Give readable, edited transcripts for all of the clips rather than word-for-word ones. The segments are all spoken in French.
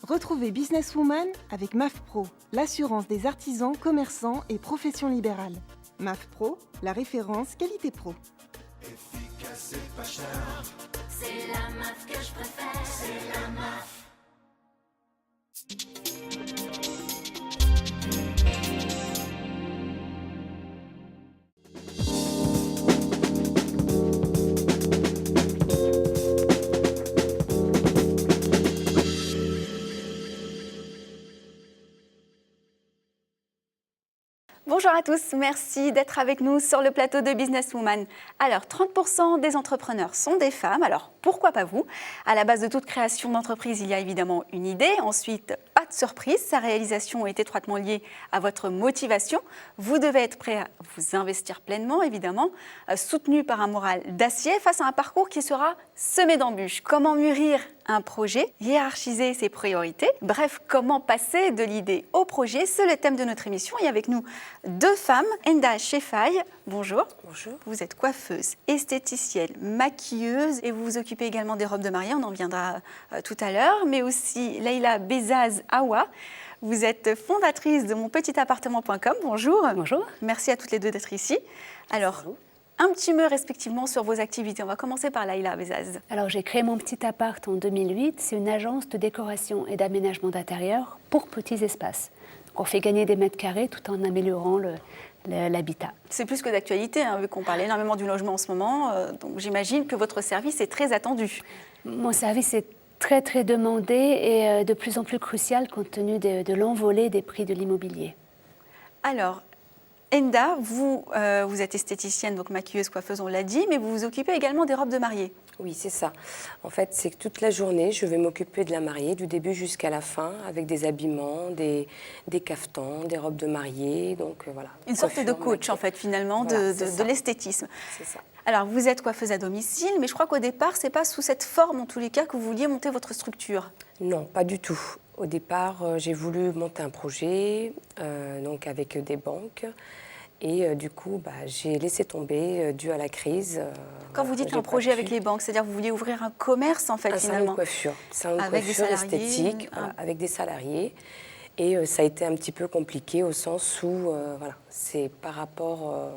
Retrouvez Businesswoman avec MAF Pro, l'assurance des artisans, commerçants et professions libérales. MAF Pro, la référence qualité pro. Efficace et pas cher. C'est la MAF que je préfère. C'est la MAF. Bonjour à tous, merci d'être avec nous sur le plateau de Businesswoman. Alors, 30% des entrepreneurs sont des femmes, alors pourquoi pas vous? À la base de toute création d'entreprise, il y a évidemment une idée. Ensuite, pas de surprise, sa réalisation est étroitement liée à votre motivation. Vous devez être prêt à vous investir pleinement, évidemment, soutenu par un moral d'acier face à un parcours qui sera semé d'embûches. Comment mûrir un projet, hiérarchiser ses priorités, bref, comment passer de l'idée au projet, c'est le thème de notre émission. Et avec nous, deux femmes, Enda Chefai, bonjour. Bonjour. Vous êtes coiffeuse, esthéticienne, maquilleuse et vous vous occupez également des robes de mariée, on en viendra tout à l'heure, mais aussi Leïla Bezaz Awa. Vous êtes fondatrice de monpetitappartement.com, bonjour. Bonjour. Merci à toutes les deux d'être ici. Alors, un petit mot respectivement sur vos activités. On va commencer par Leïla Bezaz. Alors, j'ai créé Mon Petit Appart en 2008. C'est une agence de décoration et d'aménagement d'intérieur pour petits espaces. Donc, on fait gagner des mètres carrés tout en améliorant l'habitat. C'est plus que d'actualité, hein, vu qu'on parle énormément du logement en ce moment. Donc, j'imagine que votre service est très attendu. Mon service est très, très demandé et de plus en plus crucial compte tenu de l'envolée des prix de l'immobilier. Alors, Enda, vous êtes esthéticienne, donc maquilleuse, coiffeuse, on l'a dit, mais vous vous occupez également des robes de mariée. Oui, c'est ça. En fait, c'est que toute la journée, je vais m'occuper de la mariée, du début jusqu'à la fin, avec des habillements, des cafetans, des robes de mariée. Donc voilà. Une sorte de coach, en fait, finalement, voilà, de l'esthétisme. C'est ça. Alors, vous êtes coiffeuse à domicile, mais je crois qu'au départ, ce n'est pas sous cette forme, en tous les cas, que vous vouliez monter votre structure. Non, pas du tout. Au départ, j'ai voulu monter un projet, donc avec des banques. Et du coup, j'ai laissé tomber dû à la crise. Quand vous dites un projet avec les banques, c'est-à-dire que vous vouliez ouvrir un commerce, en fait, un finalement. salon de coiffure. Salon de avec coiffure des salariés, esthétique, voilà, avec des salariés. Et ça a été un petit peu compliqué au sens où, c'est par rapport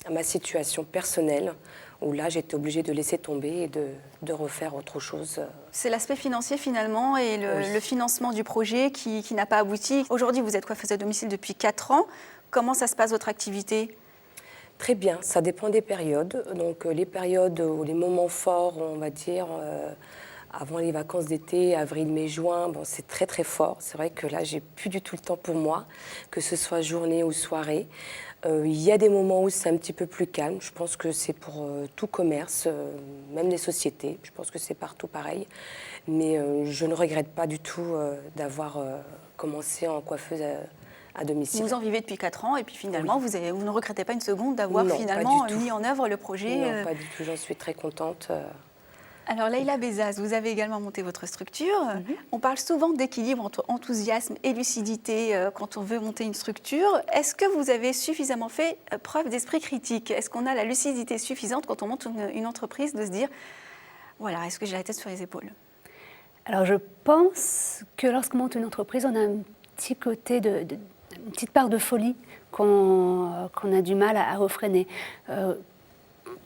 à ma situation personnelle, où là, j'étais obligée de laisser tomber et de refaire autre chose. C'est l'aspect financier, finalement, et le financement du projet qui n'a pas abouti. Aujourd'hui, vous êtes coiffeuse à domicile depuis 4 ans. Comment ça se passe, votre activité ? Très bien, ça dépend des périodes. Donc les périodes ou les moments forts, on va dire, avant les vacances d'été, avril, mai, juin, c'est très très fort. C'est vrai que là, j'ai plus du tout le temps pour moi, que ce soit journée ou soirée. Il y a des moments où c'est un petit peu plus calme. Je pense que c'est pour tout commerce, même les sociétés. Je pense que c'est partout pareil. Mais je ne regrette pas du tout d'avoir commencé en coiffeuse à domicile. Vous en vivez depuis 4 ans et puis finalement, oui. vous ne regrettez pas une seconde d'avoir finalement mis en œuvre le projet. Non, pas du tout. J'en suis très contente. Alors, Leïla Bezaz, vous avez également monté votre structure. On parle souvent d'équilibre entre enthousiasme et lucidité quand on veut monter une structure. Est-ce que vous avez suffisamment fait preuve d'esprit critique? Est-ce qu'on a la lucidité suffisante quand on monte une entreprise de se dire, voilà, est-ce que j'ai la tête sur les épaules? Alors, je pense que lorsqu'on monte une entreprise, on a un petit côté une petite part de folie qu'on a du mal à refréner.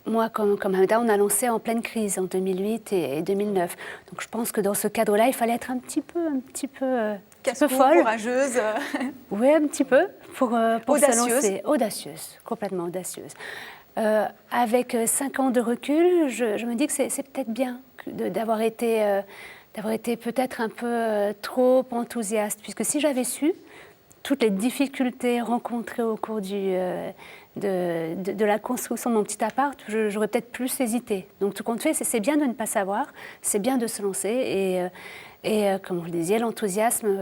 Moi, comme Enda, on a lancé en pleine crise en 2008 et 2009. Donc je pense que dans ce cadre-là, il fallait être un petit peu folle. Courageuse. Oui, un petit peu, pour audacieuse. se lancer. Audacieuse, complètement audacieuse. Avec 5 ans de recul, je me dis que c'est peut-être bien d'avoir été peut-être un peu trop enthousiaste, puisque si j'avais su toutes les difficultés rencontrées au cours de la construction de mon petit appart, j'aurais peut-être plus hésité. Donc tout compte fait, c'est bien de ne pas savoir, c'est bien de se lancer et comme vous le disiez, l'enthousiasme,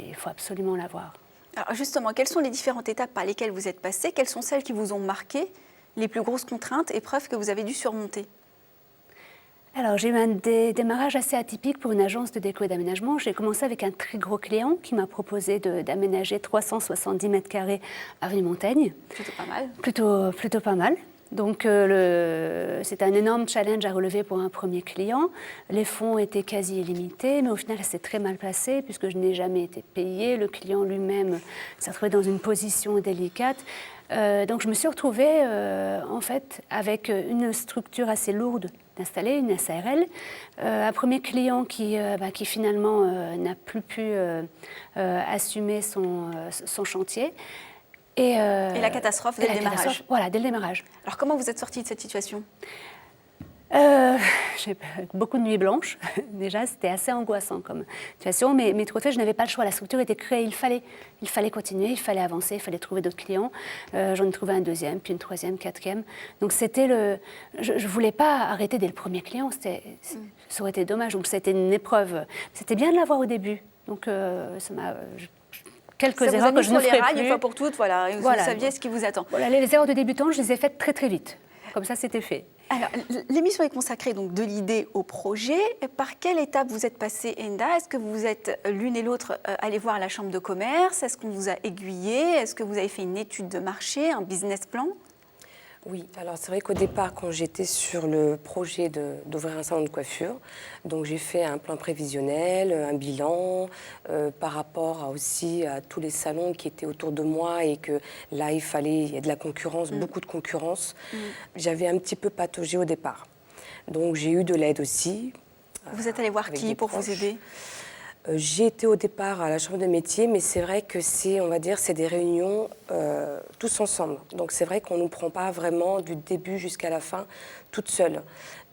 il faut absolument l'avoir. Alors justement, quelles sont les différentes étapes par lesquelles vous êtes passée? Quelles sont celles qui vous ont marqué, les plus grosses contraintes, épreuves que vous avez dû surmonter? Alors, j'ai eu un démarrage assez atypique pour une agence de déco et d'aménagement. J'ai commencé avec un très gros client qui m'a proposé d'aménager 370 mètres carrés avenue Montaigne. Plutôt pas mal. Plutôt pas mal. Donc c'est un énorme challenge à relever pour un premier client. Les fonds étaient quasi illimités, mais au final, ça s'est très mal passé puisque je n'ai jamais été payée. Le client lui-même s'est retrouvé dans une position délicate. Donc je me suis retrouvée en fait avec une structure assez lourde d'installer, une SARL. Un premier client qui finalement n'a plus pu assumer son chantier. Et la catastrophe dès le démarrage. Voilà, dès le démarrage. Alors comment vous êtes sortie de cette situation ? J'ai beaucoup de nuits blanches. Déjà, c'était assez angoissant comme situation. Mais trop fait, je n'avais pas le choix. La structure était créée. Il fallait continuer, il fallait avancer, il fallait trouver d'autres clients. J'en ai trouvé un deuxième, puis une troisième, quatrième. Donc c'était je ne voulais pas arrêter dès le premier client. Ça aurait été dommage. Donc c'était une épreuve. C'était bien de l'avoir au début. Donc ça m'a... Quelques erreurs que je ne ferai plus. Une fois pour toutes, voilà, et vous saviez ce qui vous attend. Voilà, les erreurs de débutant, je les ai faites très très vite. Comme ça, c'était fait. Alors, l'émission est consacrée donc de l'idée au projet. Par quelle étape vous êtes passée, Enda ? Est-ce que vous êtes l'une et l'autre allées voir la chambre de commerce ? Est-ce qu'on vous a aiguillé ? Est-ce que vous avez fait une étude de marché, un business plan ? Oui, alors c'est vrai qu'au départ, quand j'étais sur le projet d'ouvrir un salon de coiffure, donc j'ai fait un plan prévisionnel, un bilan par rapport aussi à tous les salons qui étaient autour de moi et que là, il y a de la concurrence, beaucoup de concurrence. J'avais un petit peu pataugé au départ. Donc j'ai eu de l'aide aussi. Vous êtes allé voir qui pour vous aider ? J'ai été au départ à la chambre de métier, mais c'est vrai que c'est des réunions tous ensemble. Donc c'est vrai qu'on ne nous prend pas vraiment du début jusqu'à la fin toute seule.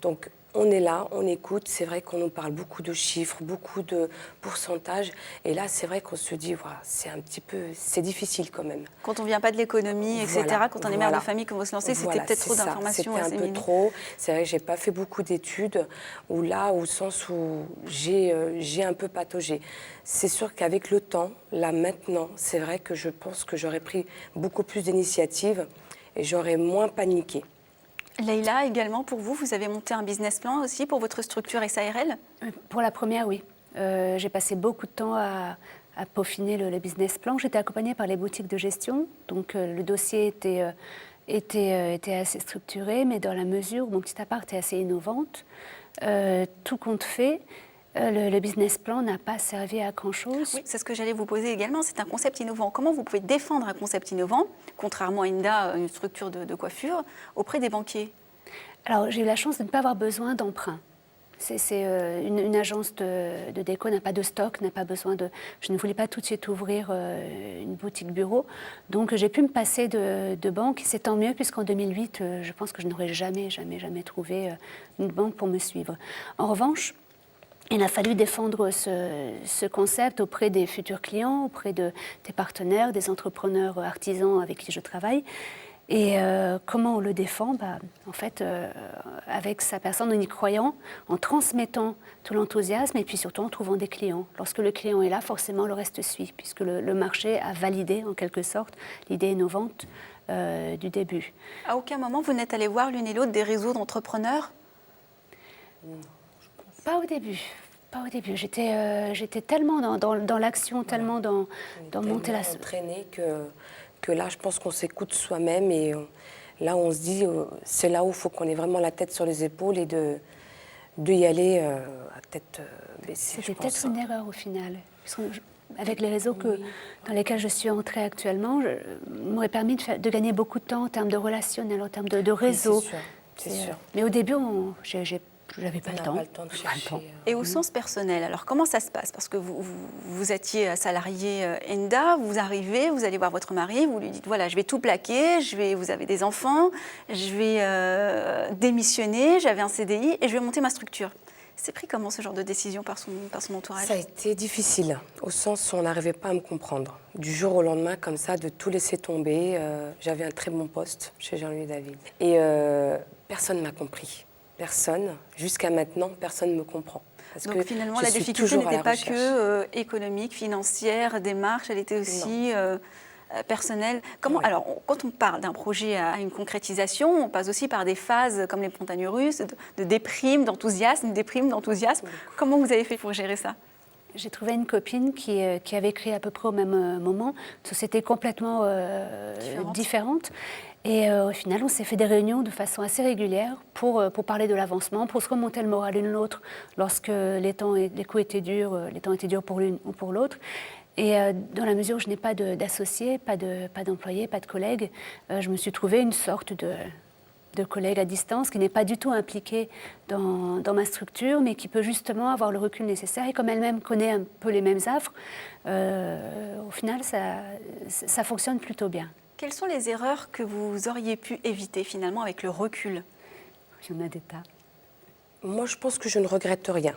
Donc on est là, on écoute. C'est vrai qu'on nous parle beaucoup de chiffres, beaucoup de pourcentages. Et là, c'est vrai qu'on se dit, voilà, c'est difficile quand même. Quand on ne vient pas de l'économie, etc., quand on est mère de famille, qu'on veut se lancer, c'était peut-être trop d'informations. C'était un peu trop. C'est vrai que je n'ai pas fait beaucoup d'études, au sens où j'ai un peu pataugé. C'est sûr qu'avec le temps, là maintenant, c'est vrai que je pense que j'aurais pris beaucoup plus d'initiatives et j'aurais moins paniqué. Leïla, également pour vous, vous avez monté un business plan aussi pour votre structure SARL ? Pour la première, oui. J'ai passé beaucoup de temps à peaufiner le business plan. J'étais accompagnée par les boutiques de gestion, donc le dossier était assez structuré, mais dans la mesure où mon petit appart est assez innovante, tout compte fait, le business plan n'a pas servi à grand-chose. Oui, c'est ce que j'allais vous poser également. C'est un concept innovant. Comment vous pouvez défendre un concept innovant, contrairement à Enda, une structure de coiffure, auprès des banquiers ? Alors, j'ai eu la chance de ne pas avoir besoin d'emprunt. Une agence de déco n'a pas de stock, n'a pas besoin de... Je ne voulais pas tout de suite ouvrir une boutique bureau. Donc, j'ai pu me passer de banque. C'est tant mieux, puisqu'en 2008, je pense que je n'aurais jamais trouvé une banque pour me suivre. En revanche, il a fallu défendre ce concept auprès des futurs clients, auprès des partenaires, des entrepreneurs artisans avec qui je travaille. Et comment on le défend ? En fait, avec sa personne en y croyant, en transmettant tout l'enthousiasme et puis surtout en trouvant des clients. Lorsque le client est là, forcément le reste suit, puisque le marché a validé en quelque sorte l'idée innovante du début. À aucun moment, vous n'êtes allé voir l'une et l'autre des réseaux d'entrepreneurs ? Pas au début. J'étais tellement dans l'action, tellement dans monter la... entraîné que là, je pense qu'on s'écoute soi-même et là, on se dit, c'est là où il faut qu'on ait vraiment la tête sur les épaules et de y aller à tête baissée. C'était peut-être une erreur au final. Avec les réseaux dans lesquels je suis entrée actuellement, m'aurait permis de gagner beaucoup de temps en termes de relationnel, en termes de réseau. Oui, c'est sûr. Mais au début, j'avais pas le temps. De chercher. Et au sens personnel, alors comment ça se passe ? Parce que vous étiez salarié Enda, vous arrivez, vous allez voir votre mari, vous lui dites voilà, je vais tout plaquer, vous avez des enfants, je vais démissionner, j'avais un CDI et je vais monter ma structure. C'est pris comment ce genre de décision par son entourage ? Ça a été difficile, au sens où on n'arrivait pas à me comprendre. Du jour au lendemain, comme ça, de tout laisser tomber. J'avais un très bon poste chez Jean-Louis David. Et personne ne m'a compris. Personne. Jusqu'à maintenant, personne ne me comprend. Parce Donc que finalement, la difficulté n'était pas que économique, financière, démarche, elle était aussi personnelle. Alors, quand on parle d'un projet à une concrétisation, on passe aussi par des phases comme les montagnes russes, de déprime, d'enthousiasme, Comment vous avez fait pour gérer ça ? J'ai trouvé une copine qui avait créé à peu près au même moment une société complètement différente. Et au final, on s'est fait des réunions de façon assez régulière pour parler de l'avancement, pour se remonter le moral l'une l'autre lorsque les coups étaient durs, les temps étaient durs pour l'une ou pour l'autre. Et dans la mesure où je n'ai pas d'associés, pas d'employés, pas de collègues, je me suis trouvée une sorte de collègue à distance qui n'est pas du tout impliquée dans ma structure, mais qui peut justement avoir le recul nécessaire. Et comme elle-même connaît un peu les mêmes affres, au final, ça fonctionne plutôt bien. Quelles sont les erreurs que vous auriez pu éviter finalement avec le recul? Il y en a des tas. Moi, je pense que je ne regrette rien.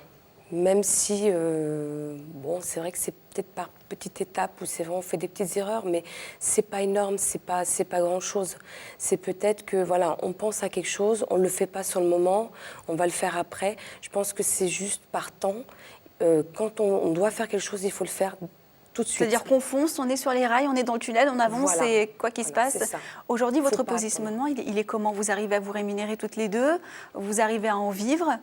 Même si, bon, c'est vrai que c'est peut-être par petites étapes où c'est vrai on fait des petites erreurs, mais c'est pas énorme, c'est pas grand-chose. C'est peut-être que, voilà, on pense à quelque chose, on le fait pas sur le moment, on va le faire après. Je pense que c'est juste par temps. Quand on doit faire quelque chose, il faut le faire tout de suite. C'est-à-dire qu'on fonce, on est sur les rails, on est dans le tunnel, on avance, Voilà. et quoi qu'il se passe. Aujourd'hui, votre positionnement, il est comment? Vous arrivez à vous rémunérer toutes les deux? Vous arrivez à en vivre?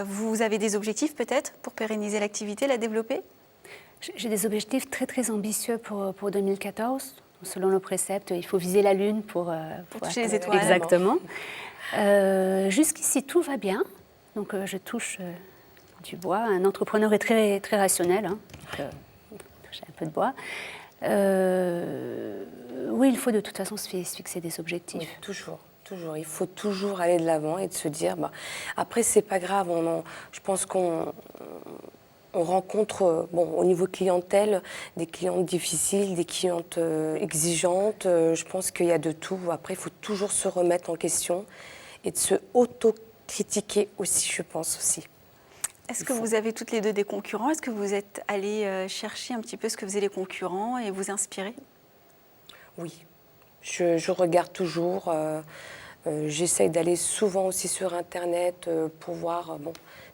Vous avez des objectifs peut-être pour pérenniser l'activité, la développer? J'ai des objectifs très très ambitieux pour 2014. Selon le précepte, il faut viser la Lune pour toucher les étoiles. Exactement. Jusqu'ici, tout va bien. Donc je touche du bois. Un entrepreneur est très, très rationnel. Hein. Toucher un peu de bois. Oui, il faut de toute façon se fixer des objectifs. Oui, toujours. Il faut toujours aller de l'avant et de se dire, après, c'est pas grave. Je pense qu'on rencontre, au niveau clientèle, des clientes difficiles, des clientes exigeantes. Je pense qu'il y a de tout. Après, il faut toujours se remettre en question et de se auto-critiquer aussi, je pense aussi. Est-ce que vous avez toutes les deux des concurrents? Est-ce que vous êtes allé chercher un petit peu ce que faisaient les concurrents et vous inspirer? Oui, je regarde toujours. J'essaye d'aller souvent aussi sur Internet pour voir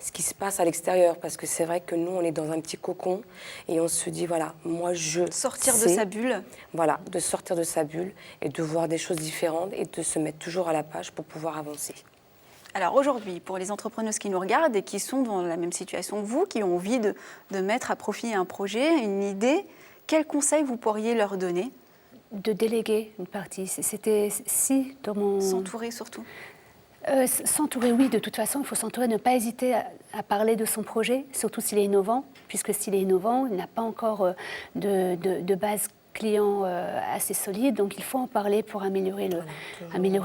ce qui se passe à l'extérieur. Parce que c'est vrai que nous, on est dans un petit cocon et on se dit, voilà, moi je Sortir sais, de sa bulle. Voilà, de sortir de sa bulle et de voir des choses différentes et de se mettre toujours à la page pour pouvoir avancer. Alors aujourd'hui, pour les entrepreneuses qui nous regardent et qui sont dans la même situation que vous, qui ont envie de mettre à profit un projet, une idée, quels conseils vous pourriez leur donner? De déléguer une partie. C'était si dans mon... S'entourer surtout. S'entourer, oui, de toute façon, il faut s'entourer, ne pas hésiter à parler de son projet, surtout s'il est innovant, puisque s'il est innovant, il n'a pas encore de base client assez solide, donc il faut en parler pour améliorer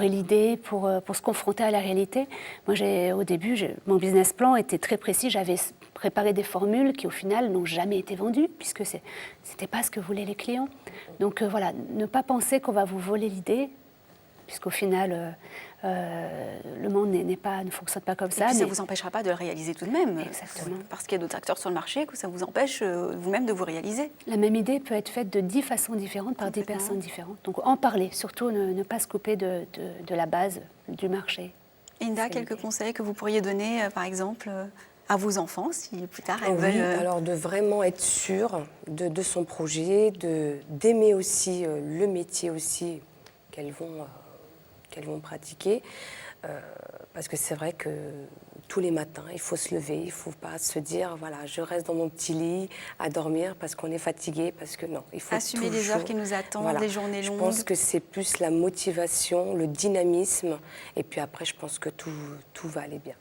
l'idée, pour se confronter à la réalité. Moi, au début, mon business plan était très précis, j'avais préparé des formules qui, au final, n'ont jamais été vendues, puisque ce n'était pas ce que voulaient les clients. Donc voilà, ne pas penser qu'on va vous voler l'idée, puisqu'au final, le monde ne fonctionne pas comme ça. Et puis ça ne vous empêchera pas de le réaliser tout de même. Exactement. Parce qu'il y a d'autres acteurs sur le marché, que ça vous empêche vous-même de vous réaliser. La même idée peut être faite de 10 façons différentes par 10 personnes différentes. Donc en parler, surtout ne pas se couper de la base du marché. Inda, quelques conseils que vous pourriez donner, par exemple, à vos enfants, si plus tard elles veulent... Alors de vraiment être sûre de son projet, d'aimer aussi le métier aussi qu'elles vont pratiquer. Parce que c'est vrai que tous les matins, il faut se lever, il ne faut pas se dire, voilà, je reste dans mon petit lit à dormir parce qu'on est fatigué, parce que non, il faut assumer toujours, les heures qui nous attendent, les journées longues. Je pense que c'est plus la motivation, le dynamisme, et puis après, je pense que tout va aller bien.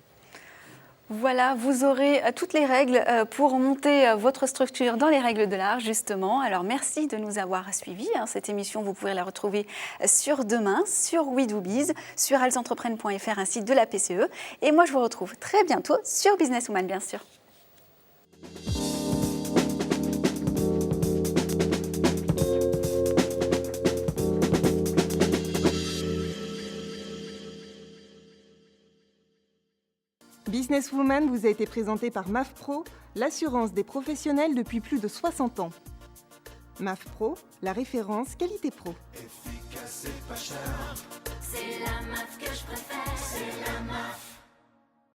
Voilà, vous aurez toutes les règles pour monter votre structure dans les règles de l'art, justement. Alors, merci de nous avoir suivis. Cette émission, vous pourrez la retrouver sur Demain, sur WeDoBiz, sur elsentreprenent.fr, un site de la PCE. Et moi, je vous retrouve très bientôt sur Businesswoman, bien sûr. Businesswoman vous a été présenté par MAF Pro, l'assurance des professionnels depuis plus de 60 ans. MAF Pro, la référence qualité pro. Efficace et pas cher. C'est la MAF que je préfère. C'est la MAF.